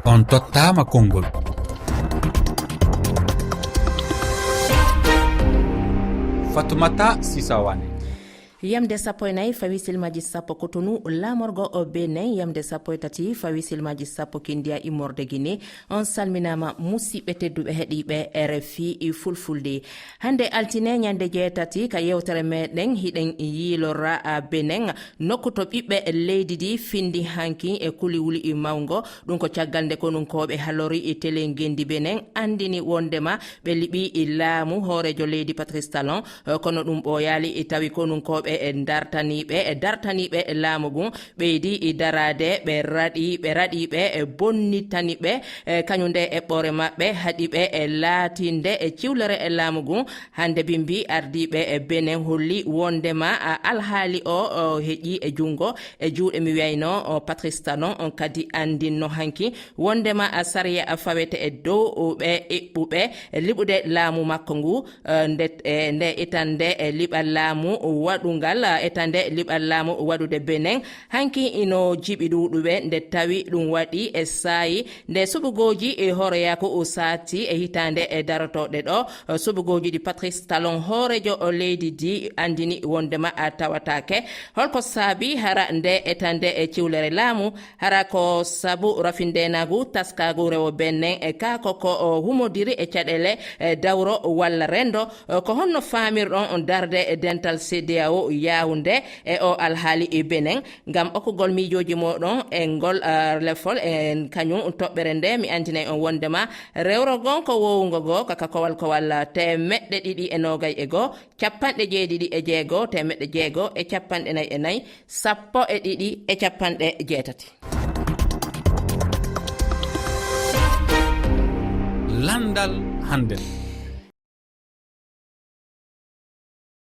On tottama konngol. Fatoumata Sisawane. Yamde sappo e nayi fawi silmaji sappo Cotonou lamorgo o Benin yamde sappo e tati fawi silmaji sappo Kindia immorde Guinée on salminama musidɓe tedduɓe heeɗiɓe RFI fulfulde hande altine ñande jeetati ka yewtere meɗen hiɗen yiilora Benin nokku to ɓiɓɓe leydi di findi hanki e kuliwuli mawgo ɗum ko caggal nde konunkoɓe halori e télé gendi Benin andini wondema ɓe liɓi laamu hoorejo leydi Patrice Talon kono ɗum ɓooyali tawi konunkoɓe e dartaniɓe laamu gun ɓeydi darade ɓe raɗiɓe e bonnitaniɓe kañum nde eɓɓore maɓɓe haɗiɓe e laatinde e ciwlere e laamu gun hande bimbi ardiɓe e Benin holli wondema alhaali o heƴi e jungo e juuɗe mi wiyayno Patrice Talon on kadi andinno hanki wondema sariya fawete e dow ɓe eɓɓuɓe liɓude laamu makko ngu nde itande e liɓal laamu waɗungal etande liɓal laamu waɗude Benin hanki ino jiɓi ɗuɗuɓe nde tawi ɗum waɗi e saayi nde suɓugoji e hooreyako o saati e hitande e darotoɗe ɗo suɓugoji ɗi Patrice Talon hoorejo o leydi di andini wondema tawatake holko saabi hara nde etande e ciwlere laamu hara ko sabu rafindenagu taskagu rewo Benin e kako ko humodiri e caɗele dawro walla rendo ko honno faamirɗon darde e dental CEDEAO Yaoundé e o alhaali e Benin ngam okkugol miijoji moɗon e ngol lefol en kañum toɓɓere nde mi andinay on wondema rewro gon ko wowugo go kaka kowal 220 capanɗe jeeɗiɗi e jeego 600 e capanɗe nayi e nayi 12 e capanɗe jeetati. Landal hande.